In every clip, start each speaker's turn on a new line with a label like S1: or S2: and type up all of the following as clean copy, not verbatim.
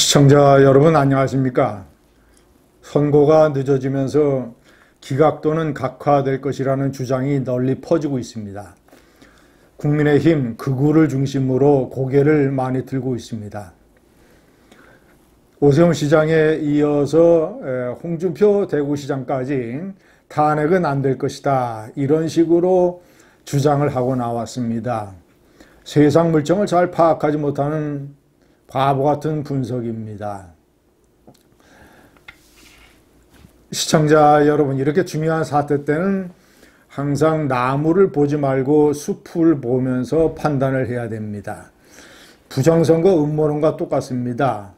S1: 시청자 여러분 안녕하십니까? 선고가 늦어지면서 기각 또는 각하될 것이라는 주장이 널리 퍼지고 있습니다. 국민의힘 극우를 중심으로 고개를 많이 들고 있습니다. 오세훈 시장에 이어서 홍준표 대구시장까지 탄핵은 안 될 것이다, 이런 식으로 주장을 하고 나왔습니다. 세상 물정을 잘 파악하지 못하는 바보 같은 분석입니다. 시청자 여러분, 이렇게 중요한 사태 때는 항상 나무를 보지 말고 숲을 보면서 판단을 해야 됩니다. 부정선거 음모론과 똑같습니다.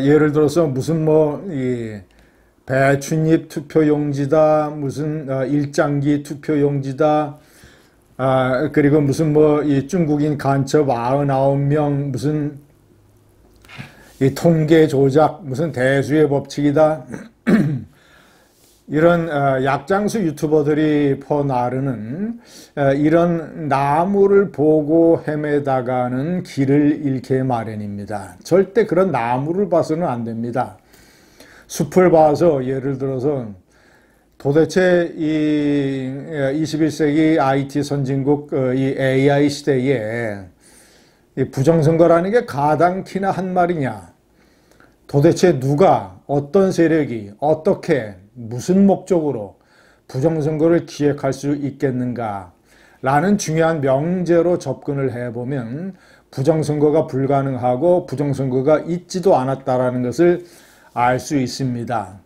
S1: 예를 들어서 무슨 이 배춧잎 투표용지다, 무슨 일장기 투표용지다, 그리고 무슨 이 중국인 간첩 99명, 무슨 이 통계 조작, 무슨 대수의 법칙이다. 이런 약장수 유튜버들이 퍼나르는 이런 나무를 보고 헤매다가는 길을 잃게 마련입니다. 절대 그런 나무를 봐서는 안 됩니다. 숲을 봐서, 예를 들어서 도대체 이 21세기 IT 선진국 이 AI 시대에 이 부정선거라는 게 가당키나 한 말이냐? 도대체 누가, 어떤 세력이, 어떻게, 무슨 목적으로 부정선거를 기획할 수 있겠는가? 라는 중요한 명제로 접근을 해보면 부정선거가 불가능하고 부정선거가 있지도 않았다라는 것을 알 수 있습니다.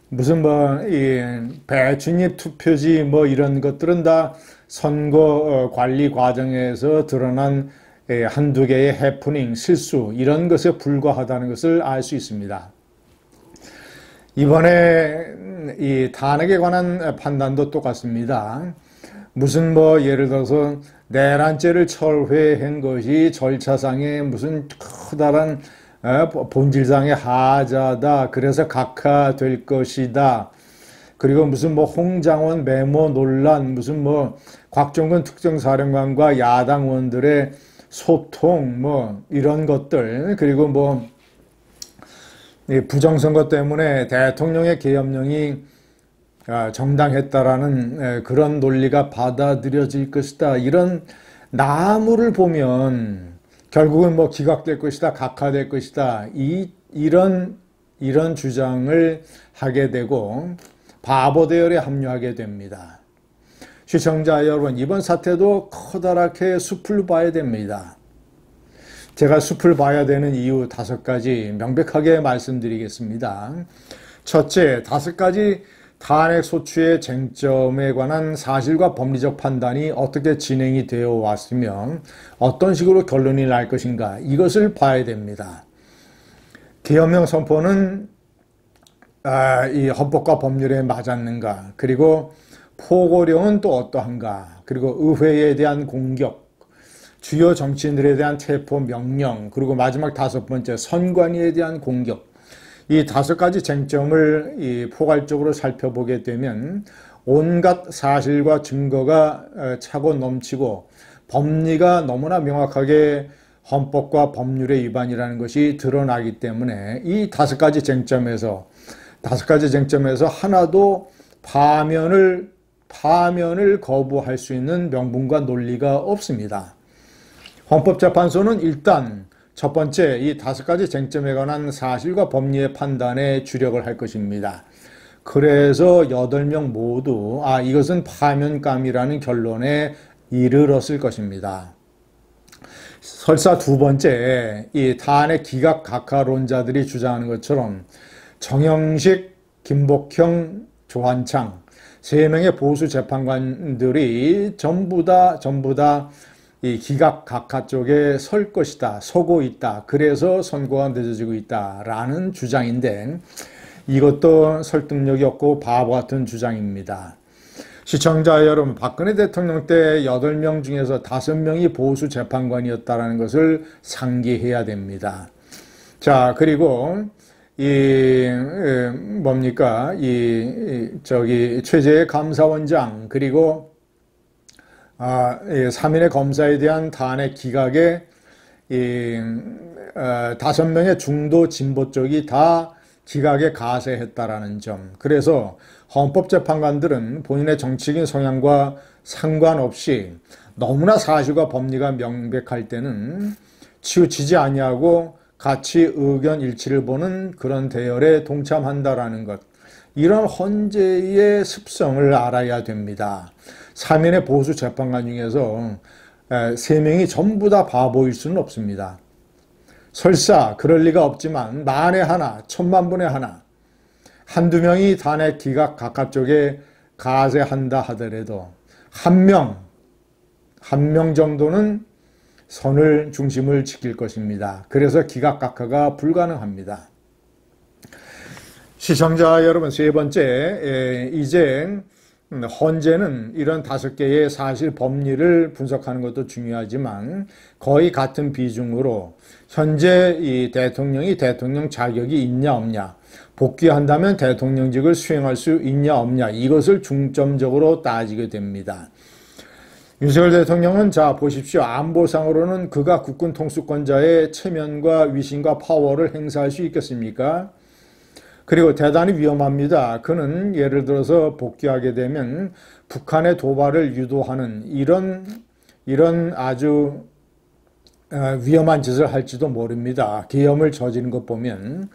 S1: 무슨 이 배춧잎 투표지 이런 것들은 다 선거 관리 과정에서 드러난 한두 개의 해프닝, 실수, 이런 것에 불과하다는 것을 알 수 있습니다. 이번에 이 탄핵에 관한 판단도 똑같습니다. 무슨 예를 들어서 내란죄를 철회한 것이 절차상의 무슨 커다란 본질상의 하자다, 그래서 각하될 것이다, 그리고 무슨 홍장원 메모 논란, 무슨 곽종근 특정사령관과 야당 의원들의 소통, 이런 것들, 그리고 이 부정선거 때문에 대통령의 계엄령이 정당했다라는 그런 논리가 받아들여질 것이다, 이런 나무를 보면 결국은 기각될 것이다, 각하될 것이다, 이런 주장을 하게 되고 바보 대열에 합류하게 됩니다. 시청자 여러분, 이번 사태도 커다랗게 숲을 봐야 됩니다. 제가 숲을 봐야 되는 이유 5가지 명백하게 말씀드리겠습니다. 첫째, 5가지 탄핵 소추의 쟁점에 관한 사실과 법리적 판단이 어떻게 진행이 되어 왔으며 어떤 식으로 결론이 날 것인가, 이것을 봐야 됩니다. 계엄령 선포는 이 헌법과 법률에 맞았는가, 그리고 포고령은 또 어떠한가, 그리고 의회에 대한 공격, 주요 정치인들에 대한 체포 명령, 그리고 마지막 5번째 선관위에 대한 공격, 이 5가지 쟁점을 포괄적으로 살펴보게 되면 온갖 사실과 증거가 차고 넘치고 법리가 너무나 명확하게 헌법과 법률의 위반이라는 것이 드러나기 때문에 이 5가지 쟁점에서 하나도 파면을 거부할 수 있는 명분과 논리가 없습니다. 헌법재판소는 일단 첫 번째, 이 5가지 쟁점에 관한 사실과 법리의 판단에 주력을 할 것입니다. 그래서 8명 모두 이것은 파면감이라는 결론에 이르렀을 것입니다. 설사 2번째, 이 탄핵 기각 각하론자들이 주장하는 것처럼 정영식, 김복형, 조한창 3명의 보수 재판관들이 전부 다 이 기각 각하 쪽에 설 것이다, 서고 있다, 그래서 선고가 늦어지고 있다라는 주장인데 이것도 설득력이 없고 바보 같은 주장입니다. 시청자 여러분, 박근혜 대통령 때 8명 중에서 5명이 보수 재판관이었다는 것을 상기해야 됩니다. 자, 그리고 최재해 감사원장, 그리고 3인의 검사에 대한 탄핵 기각에 5명의 중도 진보 쪽이 다 기각에 가세했다라는 점. 그래서 헌법재판관들은 본인의 정치적인 성향과 상관없이 너무나 사실과 법리가 명백할 때는 치우치지 아니하고 같이 의견 일치를 보는 그런 대열에 동참한다라는 것. 이런 헌재의 습성을 알아야 됩니다. 3인의 보수 재판관 중에서 3명이 전부 다 바보일 수는 없습니다. 설사 그럴 리가 없지만 만에 하나, 천만분의 하나, 한두 명이 탄핵 기각 각하 쪽에 가세한다 하더라도 한 명 정도는 선을 중심을 지킬 것입니다. 그래서 기각 각하가 불가능합니다. 시청자 여러분, 세 번째, 이제 헌재는 이런 5개의 사실 법리를 분석하는 것도 중요하지만 거의 같은 비중으로 현재 이 대통령이 대통령 자격이 있냐 없냐, 복귀한다면 대통령직을 수행할 수 있냐 없냐, 이것을 중점적으로 따지게 됩니다. 윤석열 대통령은 자 보십시오. 안보상으로는 그가 국군 통수권자의 체면과 위신과 파워를 행사할 수 있겠습니까? 그리고 대단히 위험합니다. 그는 예를 들어서 복귀하게 되면 북한의 도발을 유도하는 이런 아주 위험한 짓을 할지도 모릅니다. 계엄을 저지른 것 보면.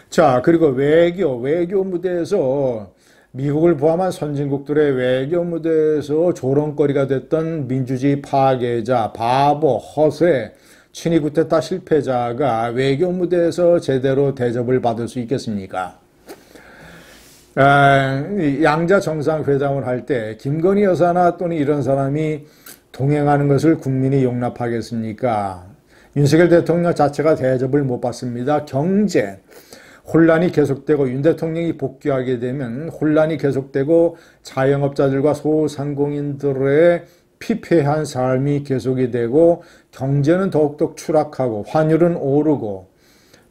S1: 자, 그리고 외교 무대에서 미국을 포함한 선진국들의 외교 무대에서 조롱거리가 됐던 민주주의 파괴자, 바보, 허세, 친위 쿠데타 실패자가 외교 무대에서 제대로 대접을 받을 수 있겠습니까? 양자 정상회담을 할 때 김건희 여사나 또는 이런 사람이 동행하는 것을 국민이 용납하겠습니까? 윤석열 대통령 자체가 대접을 못 받습니다. 경제 혼란이 계속되고 윤 대통령이 복귀하게 되면 혼란이 계속되고 자영업자들과 소상공인들의 피폐한 삶이 계속이 되고 경제는 더욱더 추락하고 환율은 오르고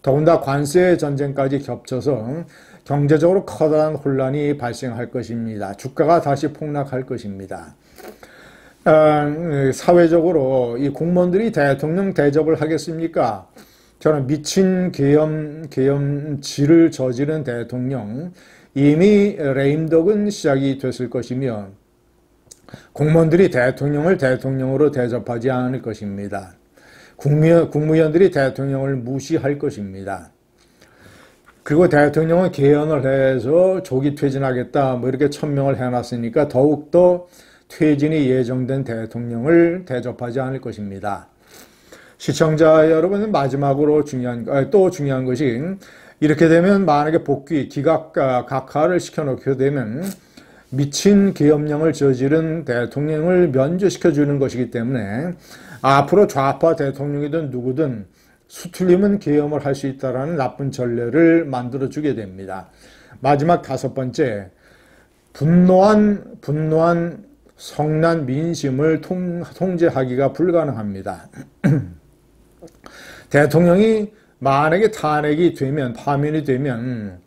S1: 더군다나 관세 전쟁까지 겹쳐서 경제적으로 커다란 혼란이 발생할 것입니다. 주가가 다시 폭락할 것입니다. 사회적으로 이 공무원들이 대통령 대접을 하겠습니까? 저는 미친 계엄질을 저지른 대통령, 이미 레임덕은 시작이 됐을 것이며 공무원들이 대통령을 대통령으로 대접하지 않을 것입니다. 국무위원들이 대통령을 무시할 것입니다. 그리고 대통령은 개헌을 해서 조기 퇴진하겠다 뭐 이렇게 천명을 해놨으니까 더욱더 퇴진이 예정된 대통령을 대접하지 않을 것입니다. 시청자 여러분, 마지막으로 중요한 것이 이렇게 되면 만약에 복귀, 기각 각하를 시켜놓게 되면 미친 계엄령을 저지른 대통령을 면제시켜 주는 것이기 때문에 앞으로 좌파 대통령이든 누구든 수틀리면 계엄을 할 수 있다는 나쁜 전례를 만들어주게 됩니다. 마지막 5번째, 분노한 성난 민심을 통제하기가 불가능합니다. 대통령이 만약에 탄핵이 되면, 파면이 되면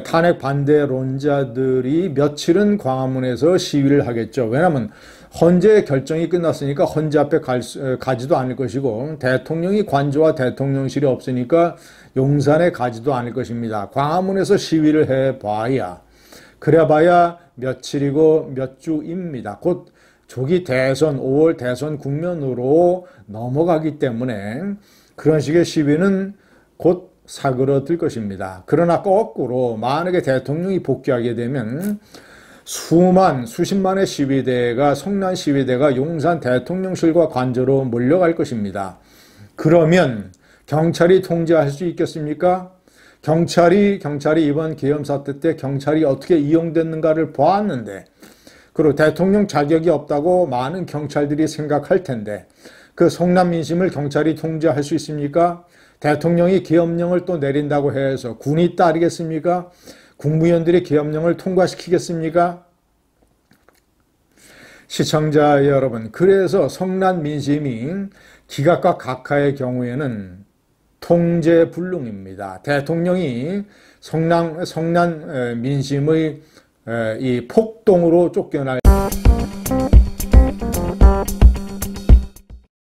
S1: 탄핵 반대론자들이 며칠은 광화문에서 시위를 하겠죠. 왜냐하면 헌재 결정이 끝났으니까 헌재 앞에 가지도 않을 것이고 대통령이 관저와 대통령실이 없으니까 용산에 가지도 않을 것입니다. 광화문에서 시위를 해봐야, 그래봐야 며칠이고 몇 주입니다. 곧 조기 대선, 5월 대선 국면으로 넘어가기 때문에 그런 식의 시위는 곧 사그러들 것입니다. 그러나 거꾸로 만약에 대통령이 복귀하게 되면 수십만의 시위대가, 성난 시위대가 용산 대통령실과 관저로 몰려갈 것입니다. 그러면 경찰이 통제할 수 있겠습니까? 경찰이 이번 계엄 사태 때 경찰이 어떻게 이용됐는가를 보았는데, 그리고 대통령 자격이 없다고 많은 경찰들이 생각할 텐데 그 성난 민심을 경찰이 통제할 수 있습니까? 대통령이 계엄령을 또 내린다고 해서 군이 따르겠습니까? 국무위원들이 계엄령을 통과시키겠습니까? 시청자 여러분, 그래서 성난 민심이 기각과 각하의 경우에는 통제불능입니다. 대통령이 성난 민심의 이 폭동으로 쫓겨날